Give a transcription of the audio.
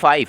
5